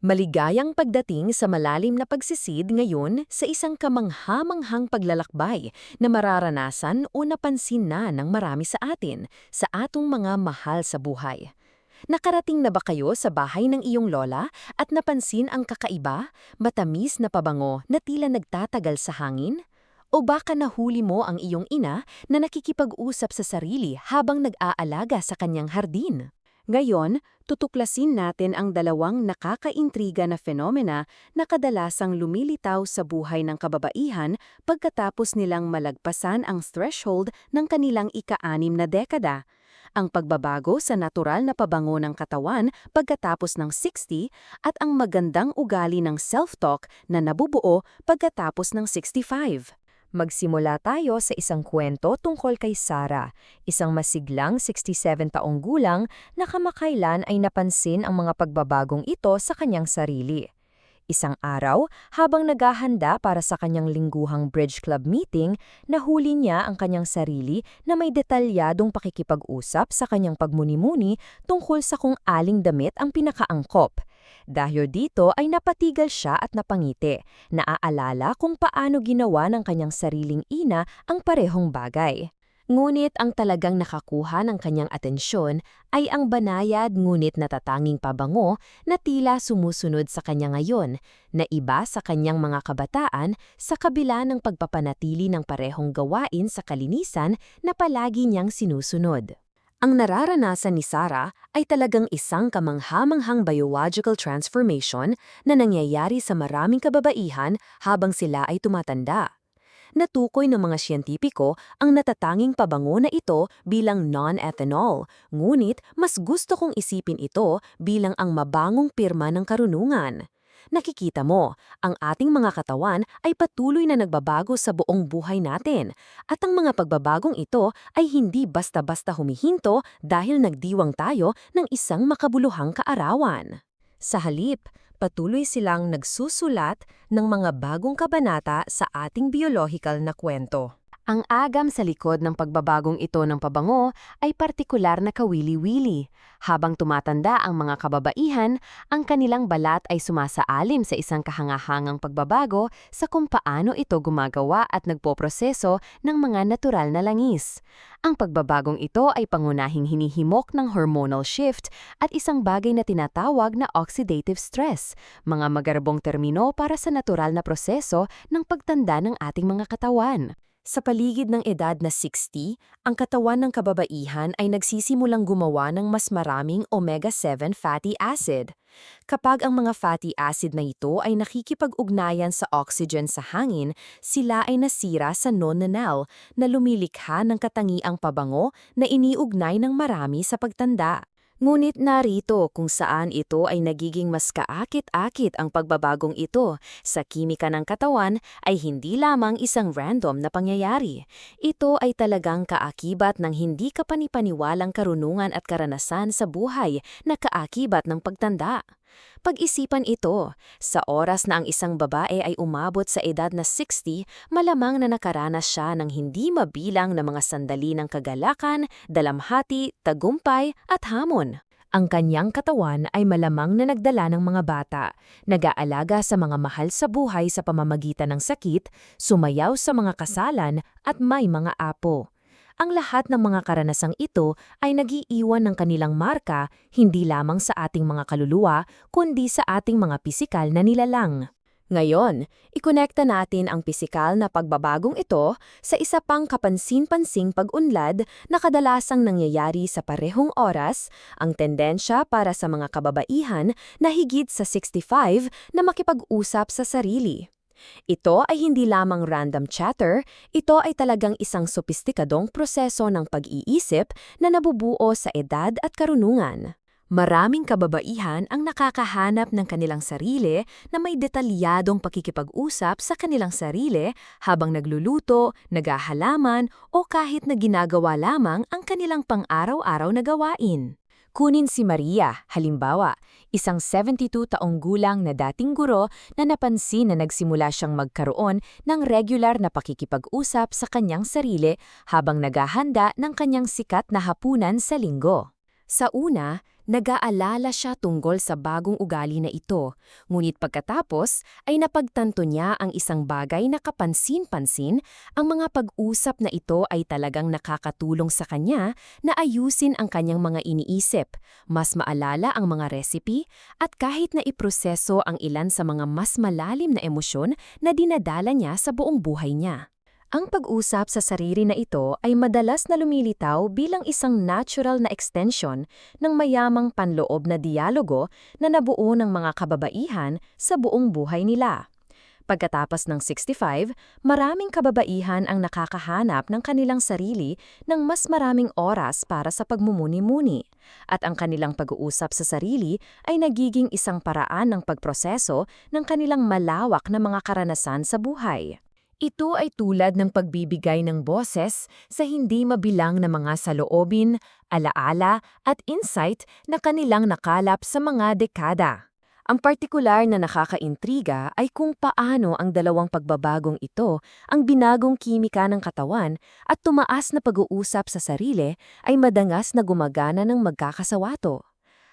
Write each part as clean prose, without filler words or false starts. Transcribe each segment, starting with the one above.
Maligayang pagdating sa malalim na pagsisid ngayon sa isang kamangha-manghang paglalakbay na mararanasan o napansin na ng marami sa atin sa atong mga mahal sa buhay. Nakarating na ba kayo sa bahay ng iyong lola at napansin ang kakaiba, matamis na pabango na tila nagtatagal sa hangin? O baka nahuli mo ang iyong ina na nakikipag-usap sa sarili habang nag-aalaga sa kanyang hardin? Ngayon, tutuklasin natin ang dalawang nakakaintriga na fenomena na kadalasang lumilitaw sa buhay ng kababaihan pagkatapos nilang malagpasan ang threshold ng kanilang ika-6 na dekada. Ang pagbabago sa natural na pabango ng katawan pagkatapos ng 60 at ang magandang ugali ng self-talk na nabubuo pagkatapos ng 65. Magsimula tayo sa isang kwento tungkol kay Sarah, isang masiglang 67 taong gulang na kamakailan ay napansin ang mga pagbabagong ito sa kanyang sarili. Isang araw, habang naghahanda para sa kanyang lingguhang bridge club meeting, nahuli niya ang kanyang sarili na may detalyadong pakikipag-usap sa kanyang pagmuni-muni tungkol sa kung aling damit ang pinakaangkop. Dahil dito ay napatigil siya at napangiti, naaalala kung paano ginawa ng kanyang sariling ina ang parehong bagay. Ngunit ang talagang nakakuha ng kanyang atensyon ay ang banayad ngunit natatanging pabango na tila sumusunod sa kanya ngayon, na iba sa kanyang mga kabataan sa kabila ng pagpapanatili ng parehong gawain sa kalinisan na palagi niyang sinusunod. Ang nararanasan ni Sarah ay talagang isang kamangha-manghang biological transformation na nangyayari sa maraming kababaihan habang sila ay tumatanda. Natukoy ng mga siyentipiko ang natatanging pabango na ito bilang non-ethanol, ngunit mas gusto kong isipin ito bilang ang mabangong pirma ng karunungan. Nakikita mo, ang ating mga katawan ay patuloy na nagbabago sa buong buhay natin, at ang mga pagbabagong ito ay hindi basta-basta humihinto dahil nagdiwang tayo ng isang makabuluhang kaarawan. Sa halip, patuloy silang nagsusulat ng mga bagong kabanata sa ating biological na kwento. Ang agam sa likod ng pagbabagong ito ng pabango ay partikular na kawili-wili. Habang tumatanda ang mga kababaihan, ang kanilang balat ay sumasaalim sa isang kahangahangang pagbabago sa kung paano ito gumagawa at nagpoproseso ng mga natural na langis. Ang pagbabagong ito ay pangunahing hinihimok ng hormonal shift at isang bagay na tinatawag na oxidative stress, mga magarbong termino para sa natural na proseso ng pagtanda ng ating mga katawan. Sa paligid ng edad na 60, ang katawan ng kababaihan ay nagsisimulang gumawa ng mas maraming omega-7 fatty acid. Kapag ang mga fatty acid na ito ay nakikipag-ugnayan sa oxygen sa hangin, sila ay nasira sa non-nanal na lumilikha ng katangiang pabango na iniugnay ng marami sa pagtanda. Ngunit narito kung saan ito ay nagiging mas kaakit-akit ang pagbabagong ito sa kimika ng katawan ay hindi lamang isang random na pangyayari. Ito ay talagang kaakibat ng hindi kapanipaniwalang karunungan at karanasan sa buhay na kaakibat ng pagtanda. Pag-isipan ito, sa oras na ang isang babae ay umabot sa edad na 60, malamang na nakaranas siya ng hindi mabilang na mga sandali ng kagalakan, dalamhati, tagumpay at hamon. Ang kanyang katawan ay malamang na nagdala ng mga bata, nag-aalaga sa mga mahal sa buhay sa pamamagitan ng sakit, sumayaw sa mga kasalan at may mga apo. Ang lahat ng mga karanasang ito ay nag-iiwan ng kanilang marka hindi lamang sa ating mga kaluluwa kundi sa ating mga pisikal na nilalang. Ngayon, ikonekta natin ang pisikal na pagbabagong ito sa isa pang kapansin-pansing pag-unlad na kadalasang nangyayari sa parehong oras, ang tendensya para sa mga kababaihan na higit sa 65 na makipag-usap sa sarili. Ito ay hindi lamang random chatter, ito ay talagang isang sopistikadong proseso ng pag-iisip na nabubuo sa edad at karunungan. Maraming kababaihan ang nakakahanap ng kanilang sarili na may detalyadong pakikipag-usap sa kanilang sarili habang nagluluto, naghahalaman o kahit na ginagawa lamang ang kanilang pang-araw-araw na gawain. Kunin si Maria, halimbawa, isang 72 taong gulang na dating guro na napansin na nagsimula siyang magkaroon ng regular na pakikipag-usap sa kanyang sarili habang naghahanda ng kanyang sikat na hapunan sa linggo. Sa una, Nag-aalala siya tungkol sa bagong ugali na ito, ngunit pagkatapos ay napagtanto niya ang isang bagay na kapansin-pansin, ang mga pag-usap na ito ay talagang nakakatulong sa kanya na ayusin ang kanyang mga iniisip, mas maalala ang mga recipe, at kahit na iproseso ang ilan sa mga mas malalim na emosyon na dinadala niya sa buong buhay niya. Ang pag-usap sa sarili na ito ay madalas na lumilitaw bilang isang natural na extension ng mayamang panloob na dialogo na nabuo ng mga kababaihan sa buong buhay nila. Pagkatapos ng 65, maraming kababaihan ang nakakahanap ng kanilang sarili ng mas maraming oras para sa pagmumuni-muni. At ang kanilang pag-uusap sa sarili ay nagiging isang paraan ng pagproseso ng kanilang malawak na mga karanasan sa buhay. Ito ay tulad ng pagbibigay ng boses sa hindi mabilang na mga saloobin, alaala at insight na kanilang nakalap sa mga dekada. Ang partikular na nakakaintriga ay kung paano ang dalawang pagbabagong ito, ang binagong kimika ng katawan at tumaas na pag-uusap sa sarili ay madangas na gumagana ng magkakasawato.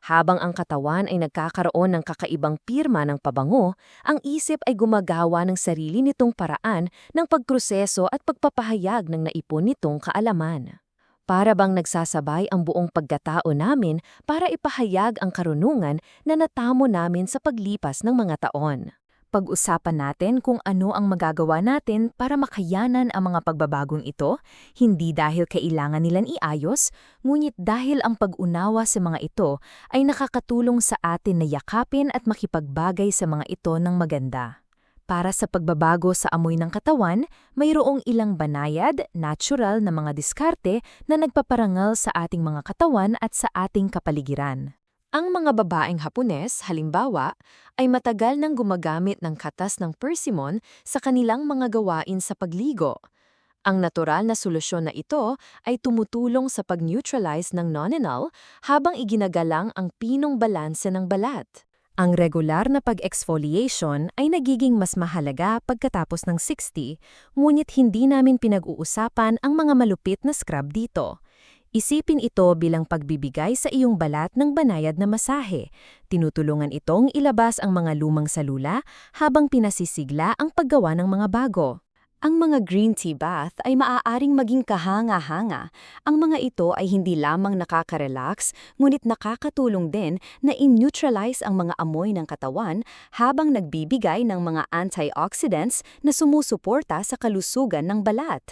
Habang ang katawan ay nagkakaroon ng kakaibang pirma ng pabango, ang isip ay gumagawa ng sarili nitong paraan ng pagproseso at pagpapahayag ng naipon nitong kaalaman. Para bang nagsasabay ang buong pagkatao namin para ipahayag ang karunungan na natamo namin sa paglipas ng mga taon. Pag-usapan natin kung ano ang magagawa natin para makayanan ang mga pagbabagong ito, hindi dahil kailangan nilang iayos, ngunit dahil ang pag-unawa sa mga ito ay nakakatulong sa atin na yakapin at makipagbagay sa mga ito ng maganda. Para sa pagbabago sa amoy ng katawan, mayroong ilang banayad, natural na mga diskarte na nagpaparangal sa ating mga katawan at sa ating kapaligiran. Ang mga babaeng Hapones, halimbawa, ay matagal nang gumagamit ng katas ng persimmon sa kanilang mga gawain sa pagligo. Ang natural na solusyon na ito ay tumutulong sa pag-neutralize ng nonenal habang iginagalang ang pinong balanse ng balat. Ang regular na pag-exfoliation ay nagiging mas mahalaga pagkatapos ng 60, ngunit hindi namin pinag-uusapan ang mga malupit na scrub dito. Isipin ito bilang pagbibigay sa iyong balat ng banayad na masahe. Tinutulungan itong ilabas ang mga lumang salula habang pinasisigla ang paggawa ng mga bago. Ang mga green tea bath ay maaaring maging kahanga-hanga. Ang mga ito ay hindi lamang nakaka-relax, ngunit nakakatulong din na in-neutralize ang mga amoy ng katawan habang nagbibigay ng mga antioxidants na sumusuporta sa kalusugan ng balat.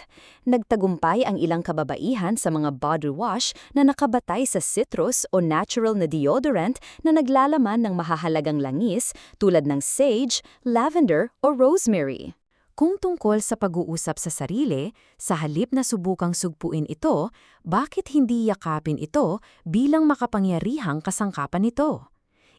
Nagtagumpay ang ilang kababaihan sa mga body wash na nakabatay sa citrus o natural na deodorant na naglalaman ng mahahalagang langis tulad ng sage, lavender o rosemary. Kung tungkol sa pag-uusap sa sarili, sa halip na subukang sugpuin ito, bakit hindi yakapin ito bilang makapangyarihang kasangkapan nito?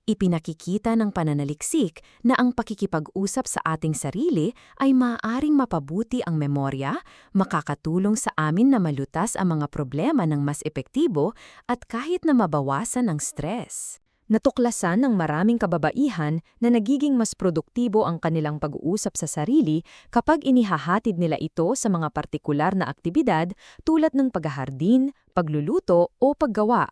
Ipinakikita ng pananaliksik na ang pakikipag-usap sa ating sarili ay maaaring mapabuti ang memorya, makakatulong sa amin na malutas ang mga problema ng mas epektibo at kahit na mabawasan ang stress. Natuklasan ng maraming kababaihan na nagiging mas produktibo ang kanilang pag-uusap sa sarili kapag inihahatid nila ito sa mga partikular na aktibidad tulad ng paghahardin, pagluluto o paggawa.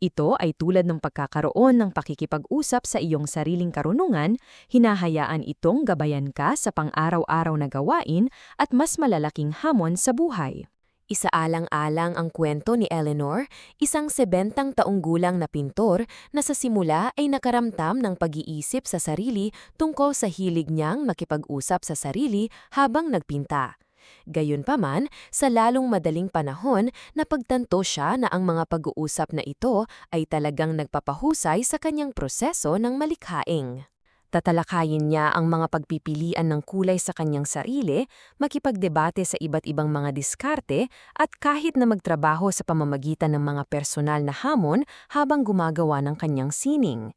Ito ay tulad ng pagkakaroon ng pakikipag-usap sa iyong sariling karunungan, hinahayaan itong gabayan ka sa pang-araw-araw na gawain at mas malalaking hamon sa buhay. Isaalang-alang ang kwento ni Eleanor, isang 70 taong gulang na pintor na sa simula ay nakaramdam ng pag-iisip sa sarili tungkol sa hilig niyang makipag-usap sa sarili habang nagpinta. Gayunpaman, sa lalong madaling panahon, napagtanto siya na ang mga pag-uusap na ito ay talagang nagpapahusay sa kanyang proseso ng malikhaing. Tatalakayin niya ang mga pagpipilian ng kulay sa kanyang sarili, makipagdebate sa iba't ibang mga diskarte, at kahit na magtrabaho sa pamamagitan ng mga personal na hamon habang gumagawa ng kanyang sining.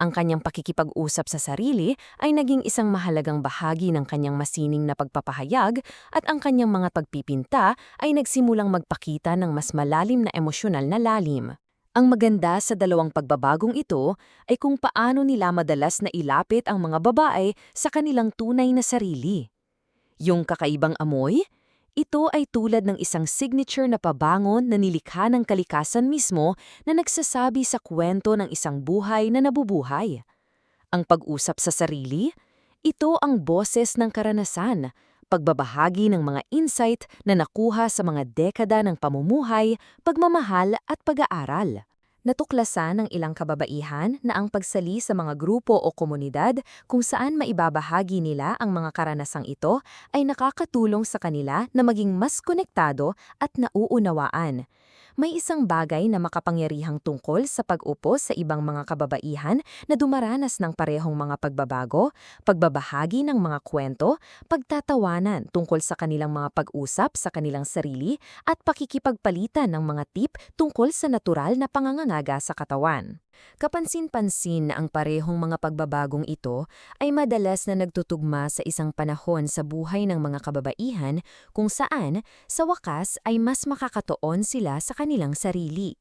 Ang kanyang pakikipag-usap sa sarili ay naging isang mahalagang bahagi ng kanyang masining na pagpapahayag at ang kanyang mga pagpipinta ay nagsimulang magpakita ng mas malalim na emosyonal na lalim. Ang maganda sa dalawang pagbabagong ito ay kung paano nila madalas na ilapit ang mga babae sa kanilang tunay na sarili. Yung kakaibang amoy, Ito ay tulad ng isang signature na pabangon na nilikha ng kalikasan mismo na nagsasabi sa kwento ng isang buhay na nabubuhay. Ang pag-usap sa sarili, ito ang boses ng karanasan, pagbabahagi ng mga insight na nakuha sa mga dekada ng pamumuhay, pagmamahal at pag-aaral. Natuklasan ng ilang kababaihan na ang pagsali sa mga grupo o komunidad kung saan maibabahagi nila ang mga karanasang ito ay nakakatulong sa kanila na maging mas konektado at nauunawaan. May isang bagay na makapangyarihang tungkol sa pag-upo sa ibang mga kababaihan na dumaranas ng parehong mga pagbabago, pagbabahagi ng mga kwento, pagtatawanan tungkol sa kanilang mga pag-usap sa kanilang sarili at pakikipagpalitan ng mga tip tungkol sa natural na pangangalaga sa katawan. Kapansin-pansin na ang parehong mga pagbabagong ito ay madalas na nagtutugma sa isang panahon sa buhay ng mga kababaihan kung saan, sa wakas, ay mas makakatuon sila sa kanilang sarili.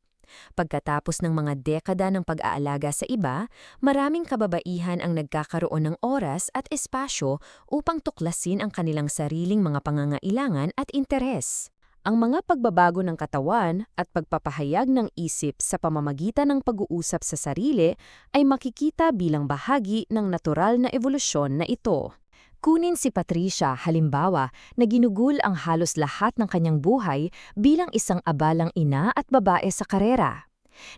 Pagkatapos ng mga dekada ng pag-aalaga sa iba, maraming kababaihan ang nagkakaroon ng oras at espasyo upang tuklasin ang kanilang sariling mga pangangailangan at interes. Ang mga pagbabago ng katawan at pagpapahayag ng isip sa pamamagitan ng pag-uusap sa sarili ay makikita bilang bahagi ng natural na evolusyon na ito. Kunin si Patricia, halimbawa, na ginugol ang halos lahat ng kanyang buhay bilang isang abalang ina at babae sa karera.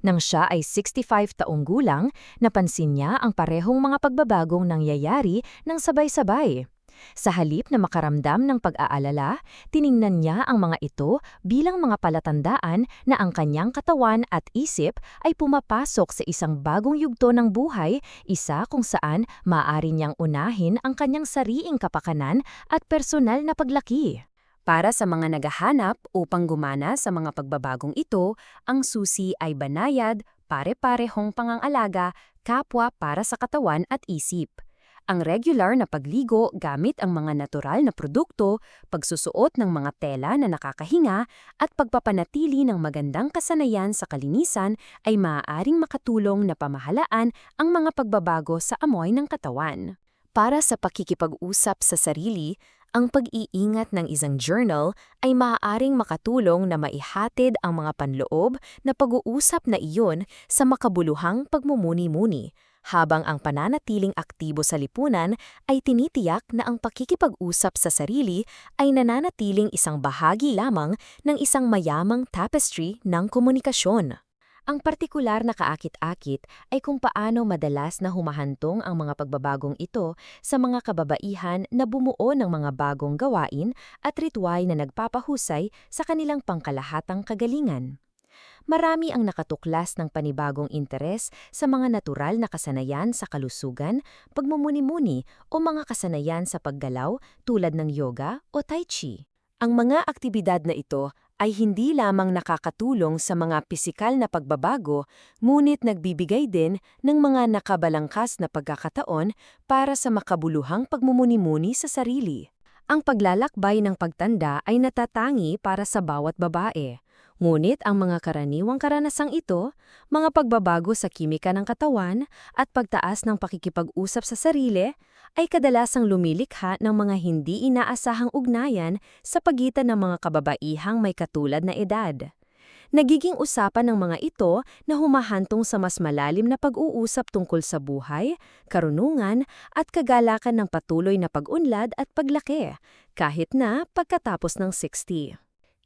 Nang siya ay 65 taong gulang, napansin niya ang parehong mga pagbabagong nangyayari ng sabay-sabay. Sa halip na makaramdam ng pag-aalala, tiningnan niya ang mga ito bilang mga palatandaan na ang kanyang katawan at isip ay pumapasok sa isang bagong yugto ng buhay, isa kung saan maaari niyang unahin ang kanyang sariing kapakanan at personal na paglaki. Para sa mga naghahanap upang gumana sa mga pagbabagong ito, ang susi ay banayad, pare-parehong pangangalaga, kapwa para sa katawan at isip. Ang regular na pagligo gamit ang mga natural na produkto, pagsusuot ng mga tela na nakakahinga, at pagpapanatili ng magandang kasanayan sa kalinisan ay maaaring makatulong na pamahalaan ang mga pagbabago sa amoy ng katawan. Para sa pakikipag-usap sa sarili, ang pag-iingat ng isang journal ay maaaring makatulong na maihatid ang mga panloob na pag-uusap na iyon sa makabuluhang pagmumuni-muni, habang ang pananatiling aktibo sa lipunan ay tinitiyak na ang pakikipag-usap sa sarili ay nananatiling isang bahagi lamang ng isang mayamang tapestry ng komunikasyon. Ang partikular na kaakit-akit ay kung paano madalas na humahantong ang mga pagbabagong ito sa mga kababaihan na bumuo ng mga bagong gawain at ritual na nagpapahusay sa kanilang pangkalahatang kagalingan. Marami ang nakatuklas ng panibagong interes sa mga natural na kasanayan sa kalusugan, pagmumuni-muni o mga kasanayan sa paggalaw tulad ng yoga o tai chi. Ang mga aktibidad na ito ay hindi lamang nakakatulong sa mga pisikal na pagbabago, ngunit nagbibigay din ng mga nakabalangkas na pagkakataon para sa makabuluhang pagmumuni-muni sa sarili. Ang paglalakbay ng pagtanda ay natatangi para sa bawat babae. Ngunit ang mga karaniwang karanasang ito, mga pagbabago sa kimika ng katawan at pagtaas ng pakikipag-usap sa sarili, ay kadalasang lumilikha ng mga hindi inaasahang ugnayan sa pagitan ng mga kababaihang may katulad na edad. Nagiging usapan ng mga ito na humahantong sa mas malalim na pag-uusap tungkol sa buhay, karunungan at kagalakan ng patuloy na pag-unlad at paglaki, kahit na pagkatapos ng 60.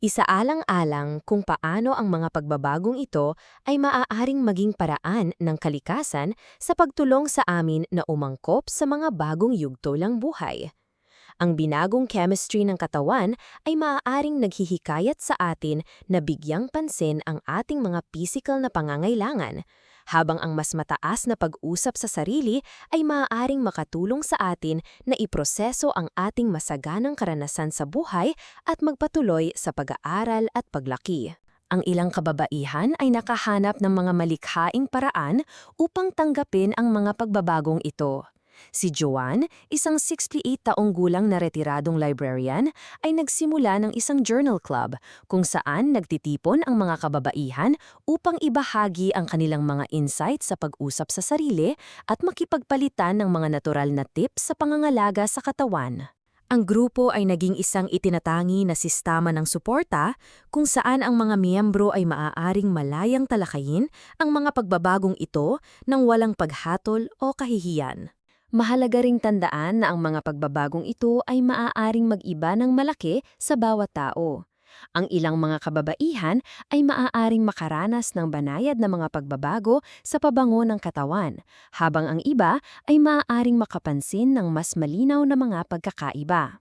Isaalang-alang kung paano ang mga pagbabagong ito ay maaaring maging paraan ng kalikasan sa pagtulong sa amin na umangkop sa mga bagong yugto ng buhay. Ang binagong chemistry ng katawan ay maaaring naghihikayat sa atin na bigyang pansin ang ating mga physical na pangangailangan, habang ang mas mataas na pag-usap sa sarili ay maaaring makatulong sa atin na iproseso ang ating masaganang karanasan sa buhay at magpatuloy sa pag-aaral at paglaki. Ang ilang kababaihan ay nakahanap ng mga malikhaing paraan upang tanggapin ang mga pagbabagong ito. Si Joanne, isang 68 taong gulang na retiradong librarian, ay nagsimula ng isang journal club kung saan nagtitipon ang mga kababaihan upang ibahagi ang kanilang mga insights sa pag-usap sa sarili at makipagpalitan ng mga natural na tips sa pangangalaga sa katawan. Ang grupo ay naging isang itinatangi na sistema ng suporta kung saan ang mga miyembro ay maaaring malayang talakayin ang mga pagbabagong ito nang walang paghatol o kahihiyan. Mahalaga ring tandaan na ang mga pagbabagong ito ay maaaring mag-iba ng malaki sa bawat tao. Ang ilang mga kababaihan ay maaaring makaranas ng banayad na mga pagbabago sa pabango ng katawan, habang ang iba ay maaaring makapansin ng mas malinaw na mga pagkakaiba.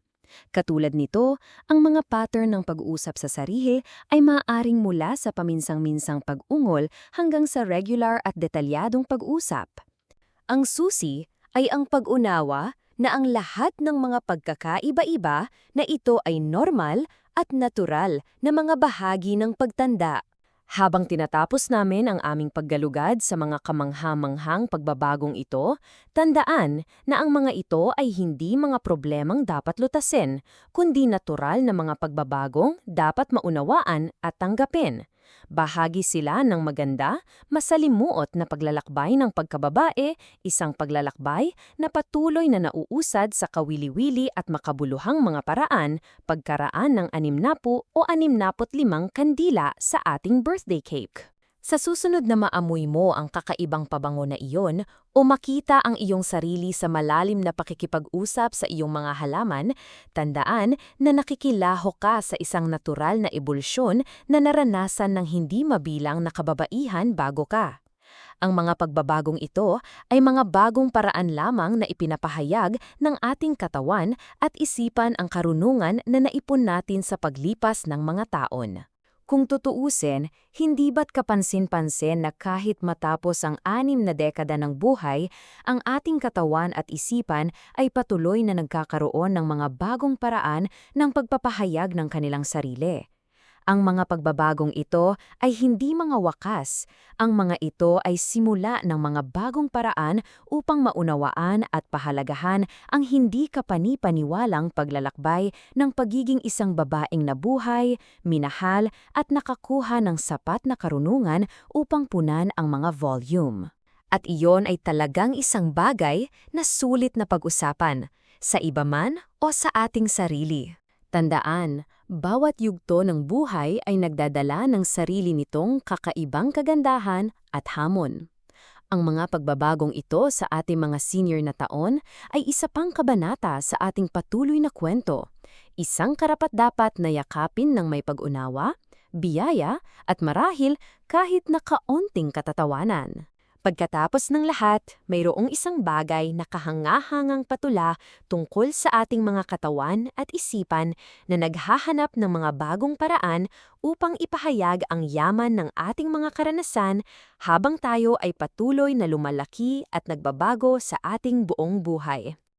Katulad nito, ang mga pattern ng pag-uusap sa sarili ay maaaring mula sa paminsang-minsang pag-ungol hanggang sa regular at detalyadong pag-usap. Ang susi ay ang pag-unawa na ang lahat ng mga pagkakaiba-iba na ito ay normal at natural na mga bahagi ng pagtanda. Habang tinatapos namin ang aming paggalugad sa mga kamangha-manghang pagbabagong ito, tandaan na ang mga ito ay hindi mga problemang dapat lutasin, kundi natural na mga pagbabagong dapat maunawaan at tanggapin. Bahagi sila ng maganda, masalimuot na paglalakbay ng pagkababae, isang paglalakbay na patuloy na nauusad sa kawili-wili at makabuluhang mga paraan, pagkaraan ng 60 o 65 kandila sa ating birthday cake. Sa susunod na maamoy mo ang kakaibang pabango na iyon o makita ang iyong sarili sa malalim na pakikipag-usap sa iyong mga halaman, tandaan na nakikilaho ka sa isang natural na ebulsyon na naranasan ng hindi mabilang na kababaihan bago ka. Ang mga pagbabagong ito ay mga bagong paraan lamang na ipinapahayag ng ating katawan at isipan ang karunungan na naipon natin sa paglipas ng mga taon. Kung tutuusin, hindi ba't kapansin-pansin na kahit matapos ang 6 na dekada ng buhay, ang ating katawan at isipan ay patuloy na nagkakaroon ng mga bagong paraan ng pagpapahayag ng kanilang sarili. Ang mga pagbabagong ito ay hindi mga wakas. Ang mga ito ay simula ng mga bagong paraan upang maunawaan at pahalagahan ang hindi kapani-paniwalang paglalakbay ng pagiging isang babaeng nabuhay, minahal at nakakuha ng sapat na karunungan upang punan ang mga volume. At iyon ay talagang isang bagay na sulit na pag-usapan, sa iba man o sa ating sarili. Tandaan, bawat yugto ng buhay ay nagdadala ng sarili nitong kakaibang kagandahan at hamon. Ang mga pagbabagong ito sa ating mga senior na taon ay isa pang kabanata sa ating patuloy na kwento. Isang karapat-dapat na yakapin ng may pag-unawa, biyaya at marahil kahit na kaunting katatawanan. Pagkatapos ng lahat, mayroong isang bagay na kahangahangang patula tungkol sa ating mga katawan at isipan na naghahanap ng mga bagong paraan upang ipahayag ang yaman ng ating mga karanasan habang tayo ay patuloy na lumalaki at nagbabago sa ating buong buhay.